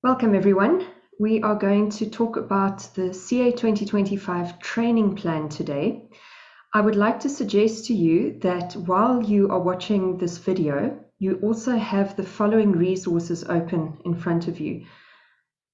Welcome everyone. We are going to talk about the CA 2025 training plan today. I would like to suggest to you that while you are watching this video, you also have the following resources open in front of you.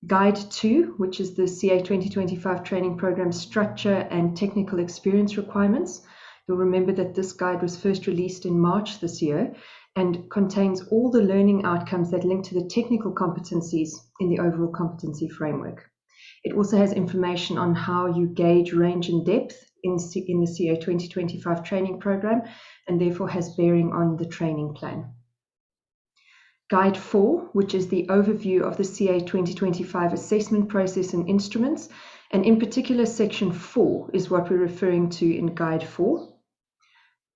Guide 2, which is the CA 2025 training program structure and technical experience requirements. You'll remember that this guide was first released in March this year and contains all the learning outcomes that link to the technical competencies in the overall competency framework. It also has information on how you gauge range and depth in the CA 2025 training program, and therefore has bearing on the training plan. Guide 4, which is the overview of the CA 2025 assessment process and instruments, and in particular section 4 is what we're referring to in Guide 4.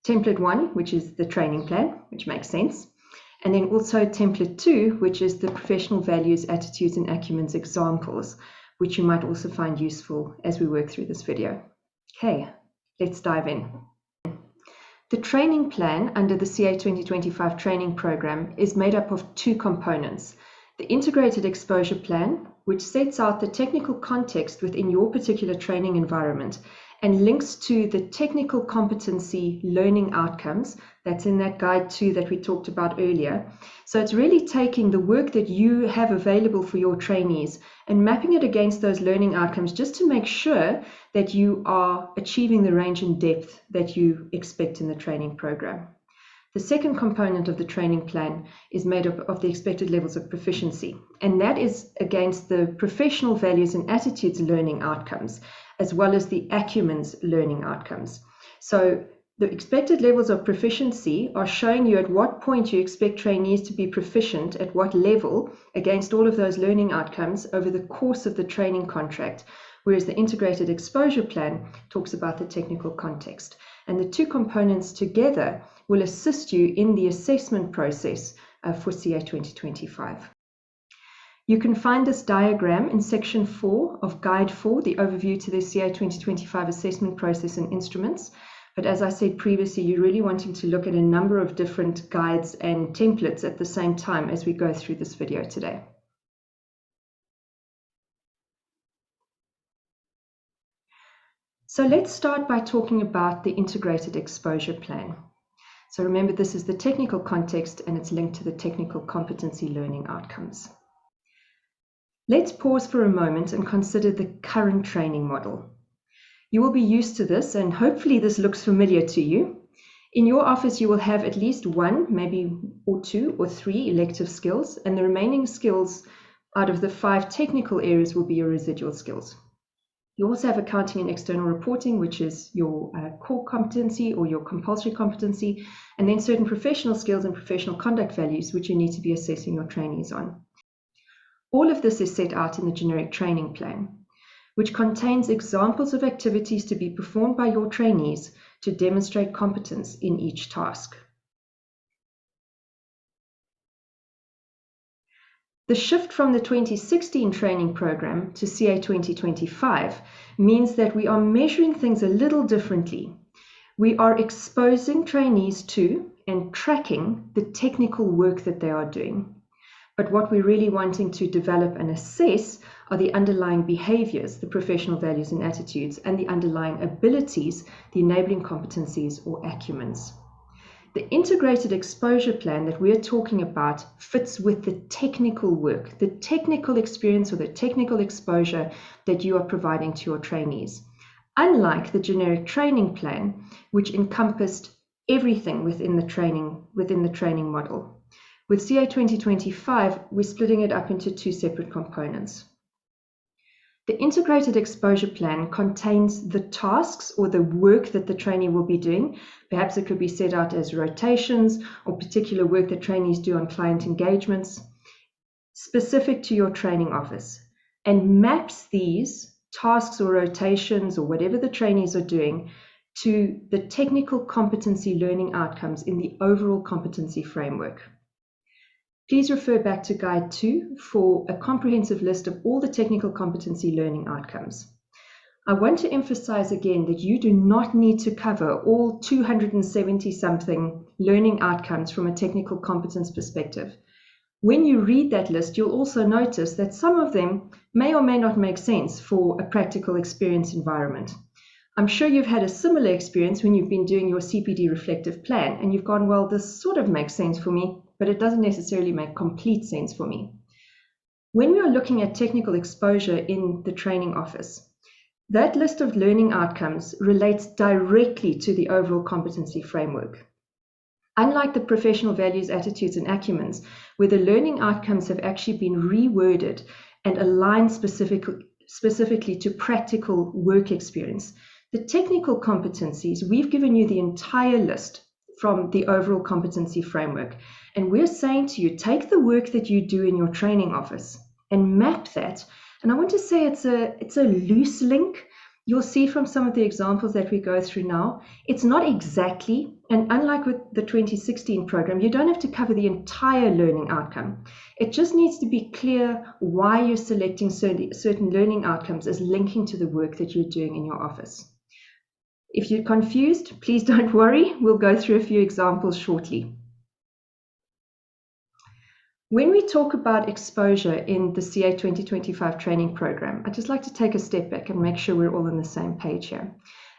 Template 1, which is the training plan, which makes sense, and then also template 2, which is the professional values, attitudes and acumens examples, which you might also find useful as we work through this video. Okay, let's dive in. The training plan under the CA 2025 training program is made up of two components: the integrated exposure plan, which sets out the technical context within your particular training environment and links to the technical competency learning outcomes. That's in that guide 2 that we talked about earlier. So it's really taking the work that you have available for your trainees and mapping it against those learning outcomes just to make sure that you are achieving the range and depth that you expect in the training program. The second component of the training plan is made up of the expected levels of proficiency, and that is against the professional values and attitudes learning outcomes, as well as the acumens learning outcomes. So the expected levels of proficiency are showing you at what point you expect trainees to be proficient at what level against all of those learning outcomes over the course of the training contract, whereas the integrated exposure plan talks about the technical context. And the two components together will assist you in the assessment process for CA 2025. You can find this diagram in section 4 of Guide 4, the overview to the CA 2025 assessment process and instruments. But as I said previously, you're really wanting to look at a number of different guides and templates at the same time as we go through this video today. So let's start by talking about the integrated exposure plan. So remember, this is the technical context and it's linked to the technical competency learning outcomes. Let's pause for a moment and consider the current training model. You will be used to this, and hopefully this looks familiar to you. In your office, you will have at least one, maybe or two or three elective skills, and the remaining skills out of the 5 technical areas will be your residual skills. You also have accounting and external reporting, which is your core competency or your compulsory competency, and then certain professional skills and professional conduct values, which you need to be assessing your trainees on. All of this is set out in the generic training plan, which contains examples of activities to be performed by your trainees to demonstrate competence in each task. The shift from the 2016 training program to CA 2025 means that we are measuring things a little differently. We are exposing trainees to and tracking the technical work that they are doing. But what we're really wanting to develop and assess are the underlying behaviors, the professional values and attitudes, and the underlying abilities, the enabling competencies or acumens. The integrated exposure plan that we're talking about fits with the technical work, the technical experience or the technical exposure that you are providing to your trainees. Unlike the generic training plan, which encompassed everything within the training model. With CA 2025, we're splitting it up into 2 separate components. The integrated exposure plan contains the tasks or the work that the trainee will be doing. Perhaps it could be set out as rotations or particular work that trainees do on client engagements, specific to your training office, and maps these tasks or rotations or whatever the trainees are doing to the technical competency learning outcomes in the overall competency framework. Please refer back to Guide 2 for a comprehensive list of all the technical competency learning outcomes. I want to emphasize again that you do not need to cover all 270-something learning outcomes from a technical competence perspective. When you read that list, you'll also notice that some of them may or may not make sense for a practical experience environment. I'm sure you've had a similar experience when you've been doing your CPD reflective plan and you've gone, well, this sort of makes sense for me, but it doesn't necessarily make complete sense for me. When we are looking at technical exposure in the training office, that list of learning outcomes relates directly to the overall competency framework. Unlike the professional values, attitudes, and acumens, where the learning outcomes have actually been reworded and aligned specifically to practical work experience, the technical competencies, we've given you the entire list from the overall competency framework. And we're saying to you, take the work that you do in your training office and map that. And I want to say it's a loose link. You'll see from some of the examples that we go through now, it's not exactly, and unlike with the 2016 program, you don't have to cover the entire learning outcome. It just needs to be clear why you're selecting certain learning outcomes as linking to the work that you're doing in your office. If you're confused, please don't worry. We'll go through a few examples shortly. When we talk about exposure in the CA2025 training program, I'd just like to take a step back and make sure we're all on the same page here.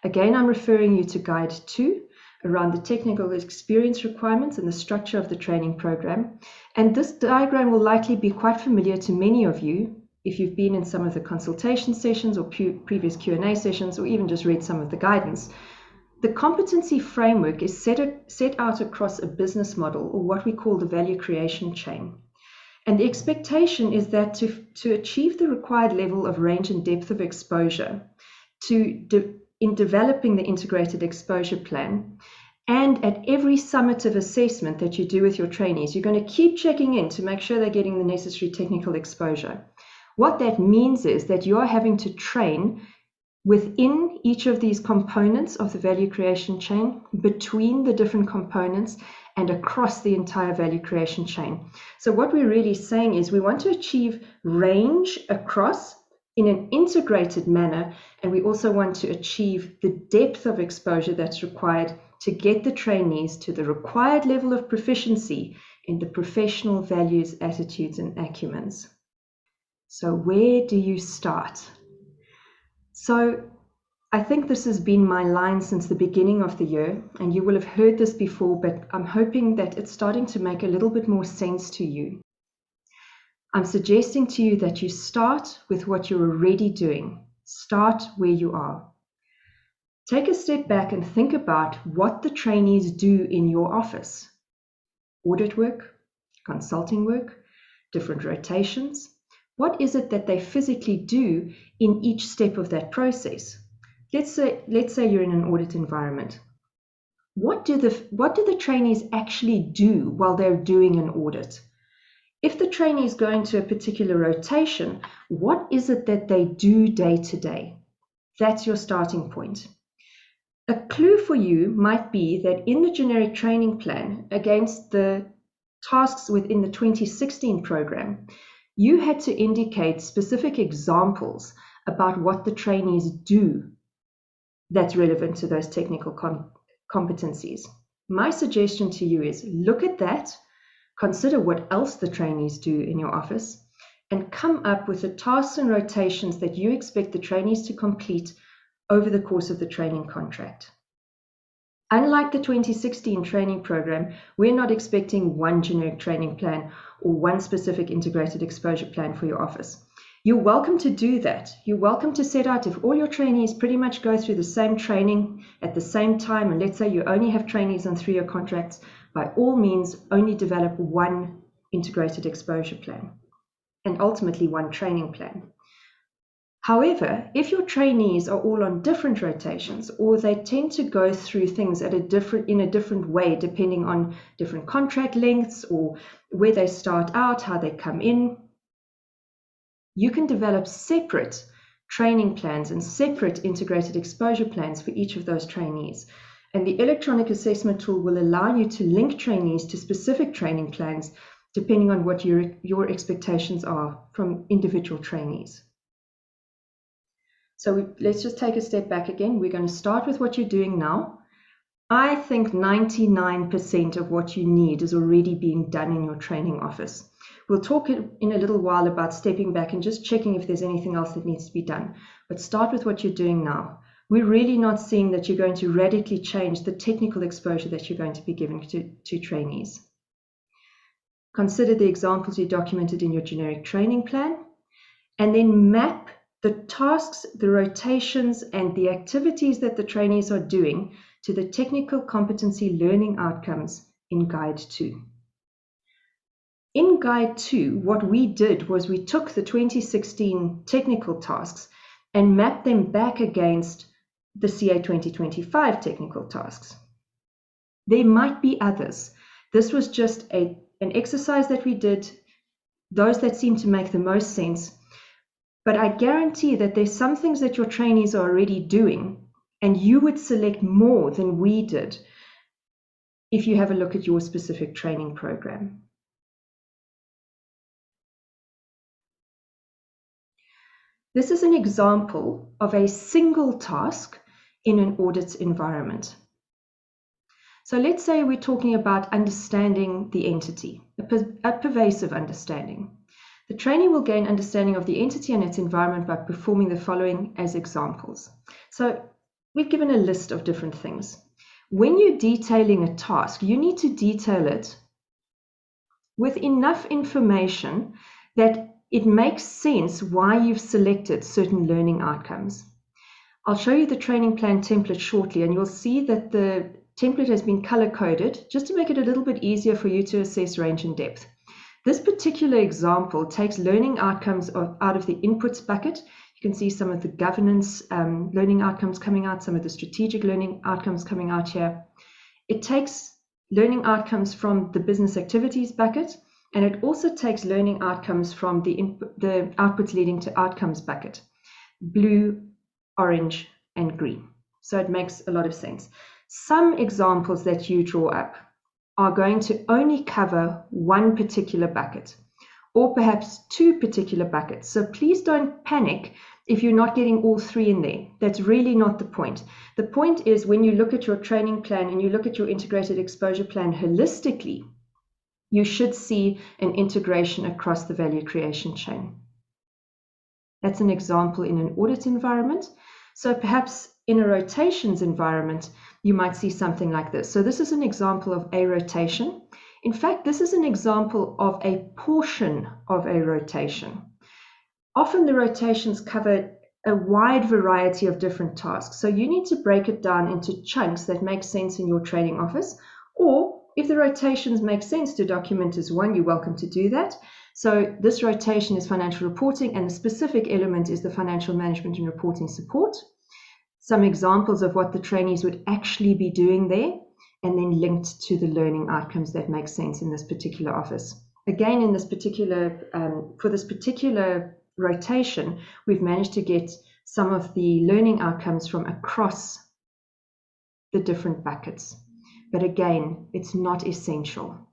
Again, I'm referring you to Guide 2 around the technical experience requirements and the structure of the training program. And this diagram will likely be quite familiar to many of you if you've been in some of the consultation sessions or previous Q&A sessions, or even just read some of the guidance. The competency framework is set out across a business model, or what we call the value creation chain. And the expectation is that to achieve the required level of range and depth of exposure in developing the integrated exposure plan, and at every summative assessment that you do with your trainees, you're going to keep checking in to make sure they're getting the necessary technical exposure. What that means is that you are having to train within each of these components of the value creation chain, between the different components, and across the entire value creation chain. So what we're really saying is we want to achieve range across in an integrated manner, and we also want to achieve the depth of exposure that's required to get the trainees to the required level of proficiency in the professional values, attitudes, and acumens. So where do you start? So I think this has been my line since the beginning of the year, and you will have heard this before, but I'm hoping that it's starting to make a little bit more sense to you. I'm suggesting to you that you start with what you're already doing. Start where you are. Take a step back and think about what the trainees do in your office. Audit work, consulting work, different rotations. What is it that they physically do in each step of that process? Let's say you're in an audit environment. What do the trainees actually do while they're doing an audit? If the trainee is going to a particular rotation, what is it that they do day to day? That's your starting point. A clue for you might be that in the generic training plan against the tasks within the 2016 program, you had to indicate specific examples about what the trainees do that's relevant to those technical competencies. My suggestion to you is look at that, consider what else the trainees do in your office, and come up with the tasks and rotations that you expect the trainees to complete over the course of the training contract. Unlike the 2016 training program, we're not expecting one generic training plan or one specific integrated exposure plan for your office. You're welcome to do that. You're welcome to set out if all your trainees pretty much go through the same training at the same time, and let's say you only have trainees on 3-year contracts, by all means, only develop one integrated exposure plan and ultimately one training plan. However, if your trainees are all on different rotations, or they tend to go through things in a different way, depending on different contract lengths or where they start out, how they come in, you can develop separate training plans and separate integrated exposure plans for each of those trainees. And the electronic assessment tool will allow you to link trainees to specific training plans, depending on what your expectations are from individual trainees. So let's just take a step back again. We're going to start with what you're doing now. I think 99% of what you need is already being done in your training office. We'll talk in a little while about stepping back and just checking if there's anything else that needs to be done. But start with what you're doing now. We're really not seeing that you're going to radically change the technical exposure that you're going to be giving to trainees. Consider the examples you documented in your generic training plan, and then map the tasks, the rotations, and the activities that the trainees are doing to the technical competency learning outcomes in Guide 2. In Guide 2, what we did was we took the 2016 technical tasks and mapped them back against the CA2025 technical tasks. There might be others. This was just an exercise that we did, those that seem to make the most sense. But I guarantee that there's some things that your trainees are already doing, and you would select more than we did if you have a look at your specific training program. This is an example of a single task in an audit environment. So let's say we're talking about understanding the entity, a pervasive understanding. The trainee will gain understanding of the entity and its environment by performing the following as examples. So we've given a list of different things. When you're detailing a task, you need to detail it with enough information that it makes sense why you've selected certain learning outcomes. I'll show you the training plan template shortly, and you'll see that the template has been color-coded just to make it a little bit easier for you to assess range and depth. This particular example takes learning outcomes out of the inputs bucket. You can see some of the governance learning outcomes coming out, some of the strategic learning outcomes coming out here. It takes learning outcomes from the business activities bucket, and it also takes learning outcomes from the outputs leading to outcomes bucket, blue, orange, and green. So it makes a lot of sense. Some examples that you draw up are going to only cover one particular bucket, or perhaps two particular buckets. So please don't panic if you're not getting all three in there. That's really not the point. The point is, when you look at your training plan and you look at your integrated exposure plan holistically, you should see an integration across the value creation chain. That's an example in an audit environment. So perhaps in a rotations environment, you might see something like this. So this is an example of a rotation. In fact, this is an example of a portion of a rotation. Often the rotations cover a wide variety of different tasks. So you need to break it down into chunks that make sense in your training office, or if the rotations make sense to document as one, you're welcome to do that. So this rotation is financial reporting, and the specific element is the financial management and reporting support. Some examples of what the trainees would actually be doing there, and then linked to the learning outcomes that make sense in this particular office. Again, in this particular, for this particular rotation, we've managed to get some of the learning outcomes from across the different buckets. But again, it's not essential.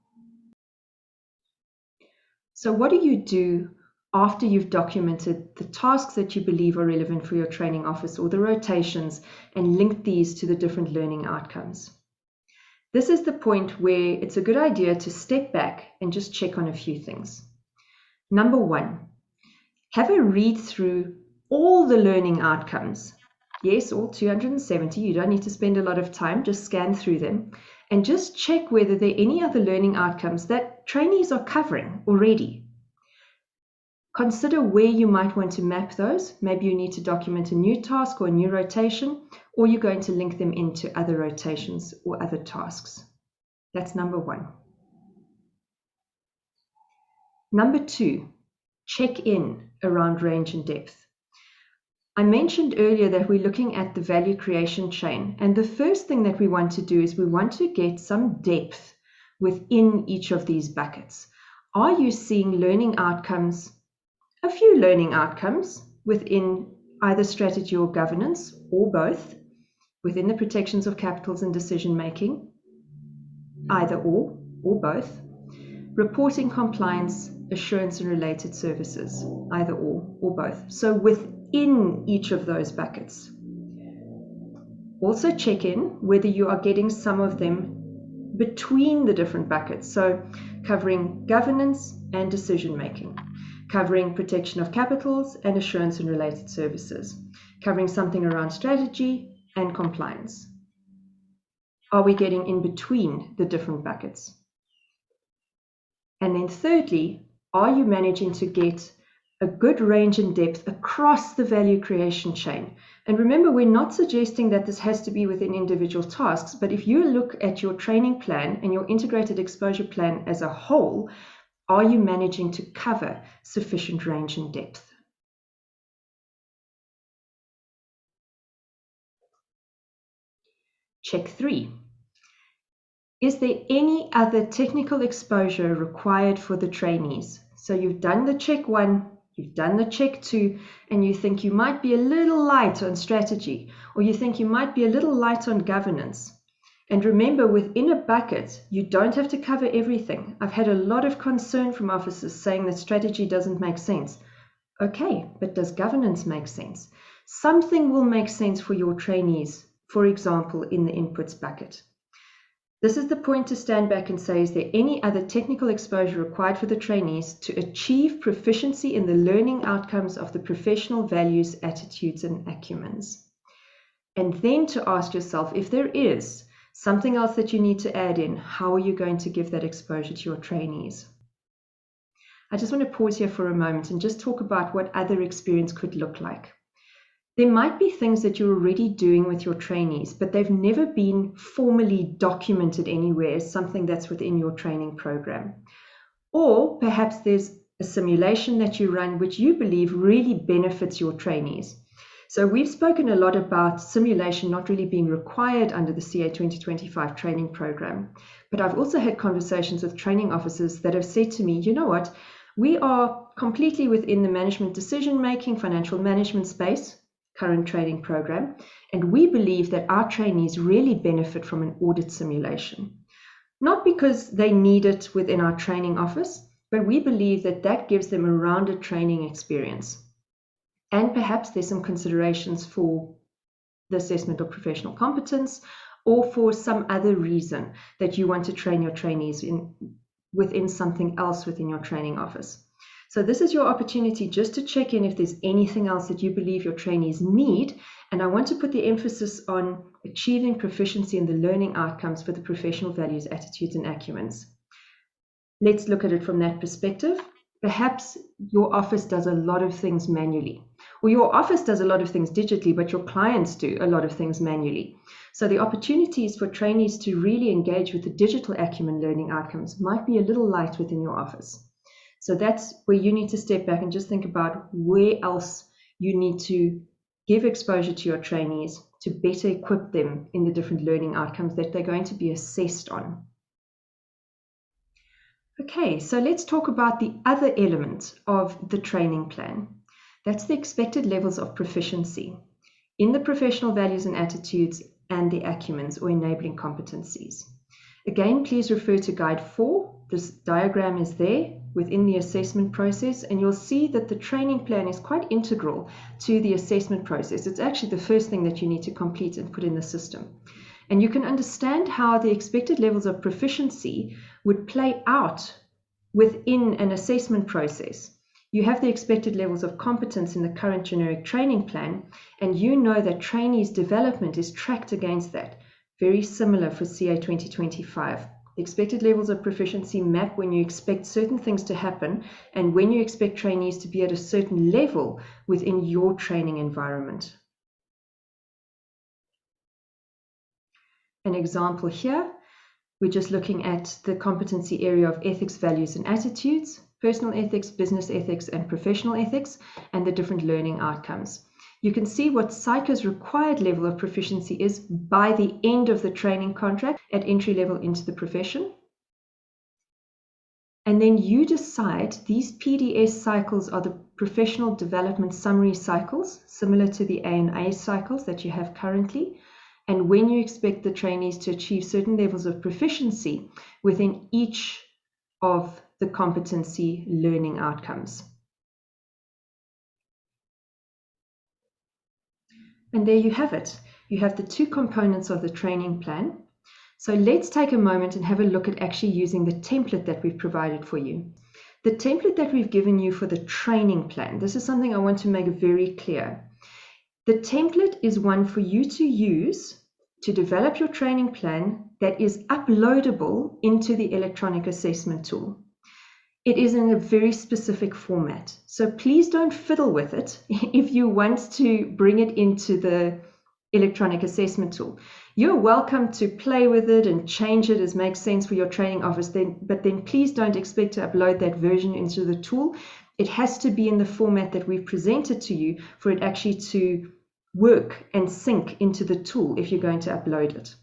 So what do you do after you've documented the tasks that you believe are relevant for your training office, or the rotations, and linked these to the different learning outcomes? This is the point where it's a good idea to step back and just check on a few things. Number one, have a read through all the learning outcomes. Yes, all 270. You don't need to spend a lot of time, just scan through them and just check whether there are any other learning outcomes that trainees are covering already. Consider where you might want to map those. Maybe you need to document a new task or a new rotation, or you're going to link them into other rotations or other tasks. That's number one. Number two, check in around range and depth. I mentioned earlier that we're looking at the value creation chain, and the first thing that we want to do is we want to get some depth within each of these buckets. Are you seeing learning outcomes, a few learning outcomes within either strategy or governance, or both, within the protections of capitals and decision making, either or both, reporting, compliance, assurance and related services, either or both. So within each of those buckets. Also check in whether you are getting some of them between the different buckets. So covering governance and decision making, covering protection of capitals and assurance and related services, covering something around strategy and compliance. Are we getting in between the different buckets? And then thirdly, are you managing to get a good range and depth across the value creation chain? And remember, we're not suggesting that this has to be within individual tasks, but if you look at your training plan and your integrated exposure plan as a whole, are you managing to cover sufficient range and depth? Check 3. Is there any other technical exposure required for the trainees? So you've done the check 1, you've done the check 2, and you think you might be a little light on strategy, or you think you might be a little light on governance. And remember, within a bucket, you don't have to cover everything. I've had a lot of concern from officers saying that strategy doesn't make sense. Okay, but does governance make sense? Something will make sense for your trainees, for example, in the inputs bucket. This is the point to stand back and say, is there any other technical exposure required for the trainees to achieve proficiency in the learning outcomes of the professional values, attitudes, and acumens? And then to ask yourself, if there is something else that you need to add in, how are you going to give that exposure to your trainees? I just want to pause here for a moment and just talk about what other experience could look like. There might be things that you're already doing with your trainees, but they've never been formally documented anywhere as something that's within your training program. Or perhaps there's a simulation that you run which you believe really benefits your trainees. So we've spoken a lot about simulation not really being required under the CA2025 training program, but I've also had conversations with training officers that have said to me, you know what, we are completely within the management decision-making, financial management space, current training program, and we believe that our trainees really benefit from an audit simulation. Not because they need it within our training office, but we believe that that gives them a rounded training experience. And perhaps there's some considerations for the assessment of professional competence or for some other reason that you want to train your trainees within something else within your training office. So this is your opportunity just to check in if there's anything else that you believe your trainees need. And I want to put the emphasis on achieving proficiency in the learning outcomes for the professional values, attitudes, and acumens. Let's look at it from that perspective. Perhaps your office does a lot of things manually, or your office does a lot of things digitally, but your clients do a lot of things manually. So the opportunities for trainees to really engage with the digital acumen learning outcomes might be a little light within your office. So that's where you need to step back and just think about where else you need to give exposure to your trainees to better equip them in the different learning outcomes that they're going to be assessed on. Okay, so let's talk about the other element of the training plan. That's the expected levels of proficiency in the professional values and attitudes and the acumens or enabling competencies. Again, please refer to Guide 4. This diagram is there within the assessment process, and you'll see that the training plan is quite integral to the assessment process. It's actually the first thing that you need to complete and put in the system. And you can understand how the expected levels of proficiency would play out within an assessment process. You have the expected levels of competence in the current generic training plan, and you know that trainees' development is tracked against that. Very similar for CA2025. The expected levels of proficiency map when you expect certain things to happen and when you expect trainees to be at a certain level within your training environment. An example here, we're just looking at the competency area of ethics, values, and attitudes, personal ethics, business ethics, and professional ethics, and the different learning outcomes. You can see what PSYCHO's required level of proficiency is by the end of the training contract at entry level into the profession. And then you decide these PDS cycles are the professional development summary cycles, similar to the A&A cycles that you have currently, and when you expect the trainees to achieve certain levels of proficiency within each of the competency learning outcomes. And there you have it. you have the two components of the training plan. So let's take a moment and have a look at actually using the template that we've provided for you. The template that we've given you for the training plan, this is something I want to make very clear. The template is one for you to use to develop your training plan that is uploadable into the electronic assessment tool. It is in a very specific format. So please don't fiddle with it if you want to bring it into the electronic assessment tool. You're welcome to play with it and change it as makes sense for your training office, but then please don't expect to upload that version into the tool. It has to be in the format that we've presented to you for it actually to work and sync into the tool if you're going to upload it.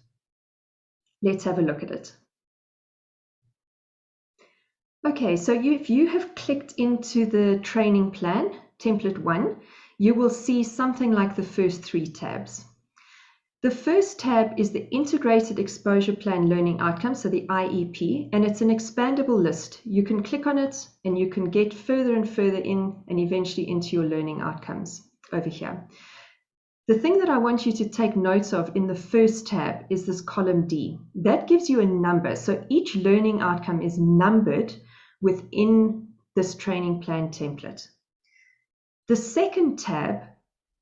Let's have a look at it. Okay, so if you have clicked into the training plan, template 1, you will see something like the first 3 tabs. The first tab is the Integrated Exposure Plan Learning Outcomes, so the IEP, and it's an expandable list. You can click on it and you can get further and further in and eventually into your learning outcomes over here. The thing that I want you to take notes of in the first tab is this column D. That gives you a number. So each learning outcome is numbered within this training plan template. The second tab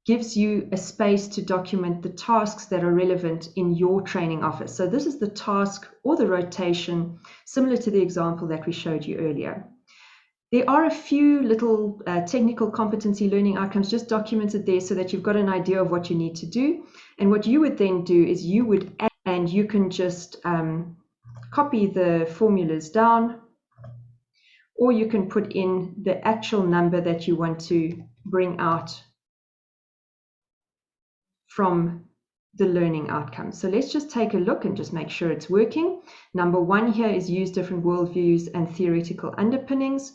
gives you a space to document the tasks that are relevant in your training office. So this is the task or the rotation, similar to the example that we showed you earlier. There are a few little technical competency learning outcomes just documented there so that you've got an idea of what you need to do. And what you would then do is you would add, and you can just copy the formulas down, or you can put in the actual number that you want to bring out from the learning outcomes. So let's just take a look and just make sure it's working. Number 1 here is use different worldviews and theoretical underpinnings.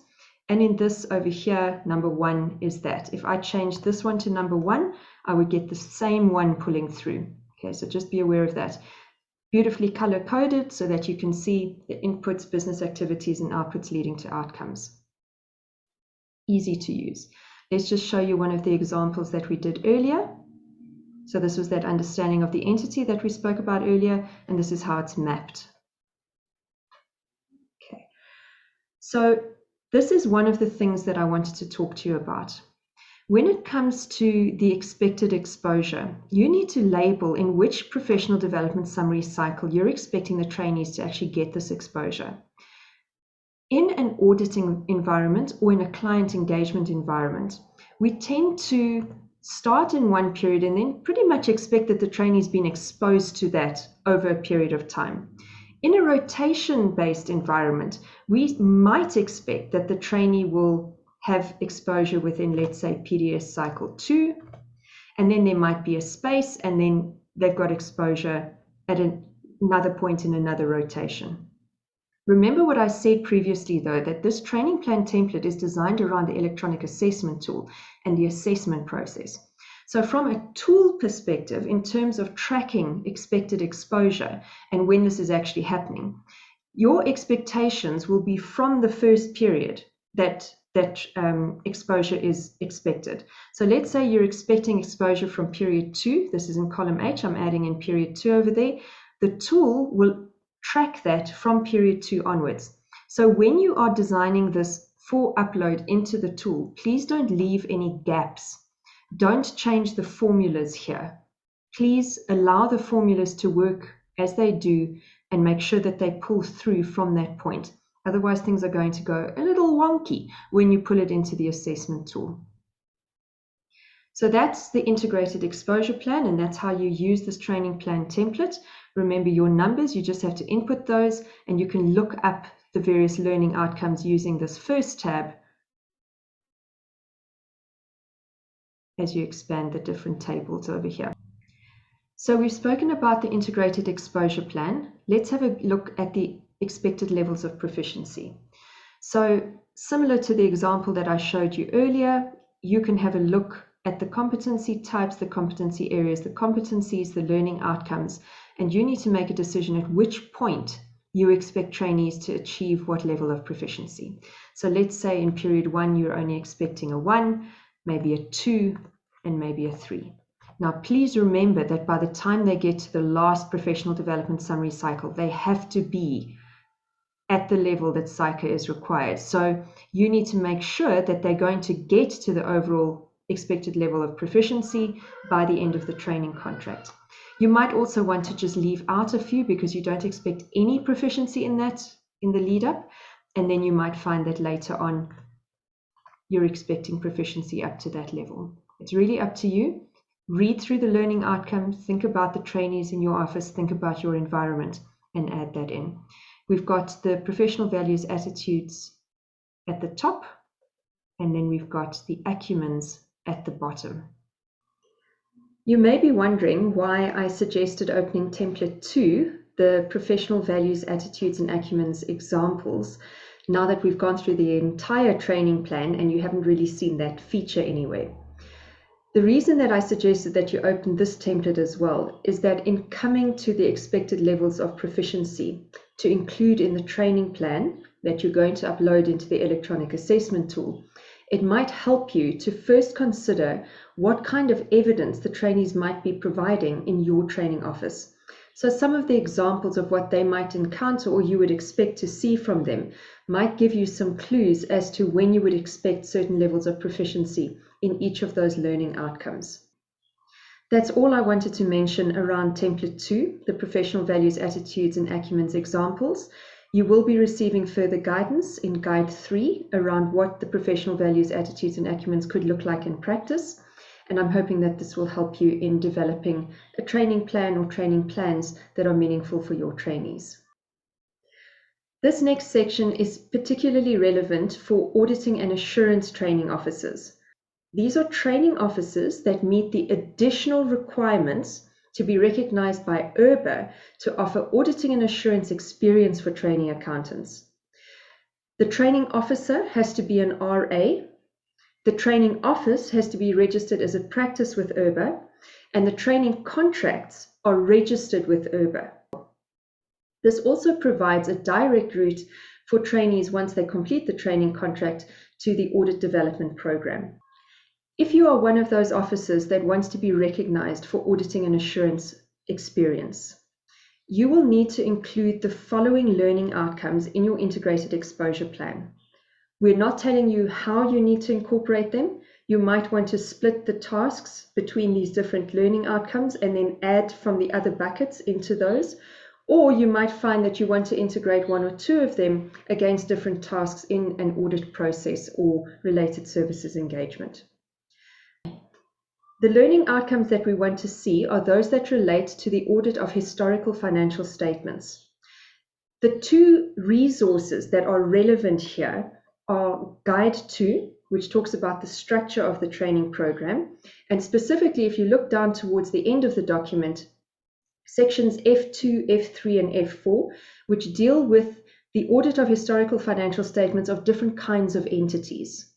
And in this over here, number 1 is that. If I change this one to number 1, I would get the same one pulling through. Okay, so just be aware of that. Beautifully color coded so that you can see the inputs, business activities, and outputs leading to outcomes. Easy to use. Let's just show you one of the examples that we did earlier. So this was that understanding of the entity that we spoke about earlier, and this is how it's mapped. Okay, so this is one of the things that I wanted to talk to you about. When it comes to the expected exposure, you need to label in which professional development summary cycle you're expecting the trainees to actually get this exposure. In an auditing environment or in a client engagement environment, we tend to start in one period and then pretty much expect that the trainee's been exposed to that over a period of time. In a rotation-based environment, we might expect that the trainee will have exposure within, let's say, PDS cycle 2, and then there might be a space, and then they've got exposure at another point in another rotation. Remember what I said previously, though, that this training plan template is designed around the electronic assessment tool and the assessment process. So from a tool perspective, in terms of tracking expected exposure and when this is actually happening, your expectations will be from the first period that exposure is expected. So let's say you're expecting exposure from period 2. This is in column H. I'm adding in period 2 over there. The tool will track that from period 2 onwards. So when you are designing this for upload into the tool, please don't leave any gaps. Don't change the formulas here. Please allow the formulas to work as they do and make sure that they pull through from that point. Otherwise, things are going to go a little wonky when you pull it into the assessment tool. So that's the integrated exposure plan, and that's how you use this training plan template. Remember your numbers, you just have to input those, and you can look up the various learning outcomes using this first tab as you expand the different tables over here. So we've spoken about the integrated exposure plan. Let's have a look at the expected levels of proficiency. So similar to the example that I showed you earlier, you can have a look at the competency types, the competency areas, the competencies, the learning outcomes, and you need to make a decision at which point you expect trainees to achieve what level of proficiency. So let's say in period 1, you're only expecting a 1, maybe a 2, and maybe a 3. Now, please remember that by the time they get to the last professional development summary cycle, they have to be at the level that CICA is required. So you need to make sure that they're going to get to the overall expected level of proficiency by the end of the training contract. You might also want to just leave out a few because you don't expect any proficiency in that in the lead up, and then you might find that later on you're expecting proficiency up to that level. It's really up to you. Read through the learning outcomes, think about the trainees in your office, think about your environment, and add that in. We've got the professional values attitudes at the top, and then we've got the acumens at the bottom. You may be wondering why I suggested opening template 2, the professional values, attitudes, and acumens examples, now that we've gone through the entire training plan and you haven't really seen that feature anywhere. The reason that I suggested that you open this template as well is that in coming to the expected levels of proficiency to include in the training plan that you're going to upload into the electronic assessment tool, it might help you to first consider what kind of evidence the trainees might be providing in your training office. So some of the examples of what they might encounter or you would expect to see from them might give you some clues as to when you would expect certain levels of proficiency in each of those learning outcomes. That's all I wanted to mention around template 2, the professional values, attitudes, and acumens examples. You will be receiving further guidance in guide 3 around what the professional values, attitudes, and acumens could look like in practice. And I'm hoping that this will help you in developing a training plan or training plans that are meaningful for your trainees. This next section is particularly relevant for auditing and assurance training officers. These are training officers that meet the additional requirements to be recognized by IRBA to offer auditing and assurance experience for training accountants. The training officer has to be an RA. The training office has to be registered as a practice with IRBA, and the training contracts are registered with IRBA. This also provides a direct route for trainees once they complete the training contract to the audit development program. If you are one of those officers that wants to be recognized for auditing and assurance experience, you will need to include the following learning outcomes in your integrated exposure plan. We're not telling you how you need to incorporate them. You might want to split the tasks between these different learning outcomes and then add from the other buckets into those. Or you might find that you want to integrate one or two of them against different tasks in an audit process or related services engagement. The learning outcomes that we want to see are those that relate to the audit of historical financial statements. The two resources that are relevant here are Guide 2, which talks about the structure of the training program, and specifically if you look down towards the end of the document, sections F2, F3, and F4, which deal with the audit of historical financial statements of different kinds of entities,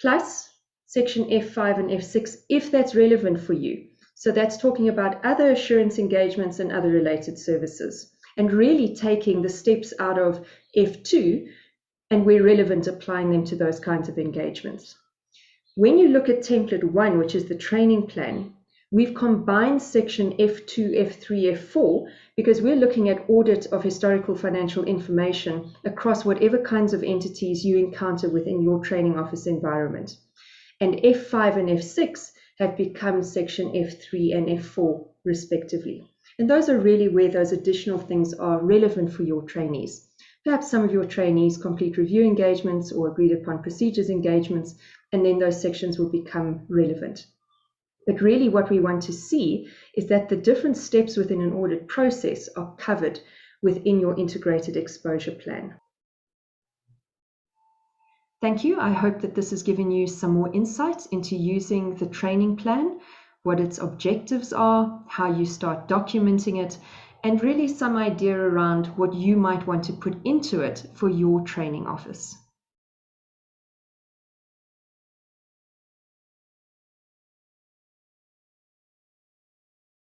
plus section F5 and F6, if that's relevant for you. So that's talking about other assurance engagements and other related services, and really taking the steps out of F2 and where relevant, applying them to those kinds of engagements. When you look at template 1, which is the training plan, we've combined section F2, F3, F4, because we're looking at audit of historical financial information across whatever kinds of entities you encounter within your training office environment. And F5 and F6 have become section F3 and F4 respectively. And those are really where those additional things are relevant for your trainees. Perhaps some of your trainees complete review engagements or agreed upon procedures engagements, and then those sections will become relevant. But really what we want to see is that the different steps within an audit process are covered within your integrated exposure plan. Thank you. I hope that this has given you some more insight into using the training plan, what its objectives are, how you start documenting it, and really some idea around what you might want to put into it for your training office.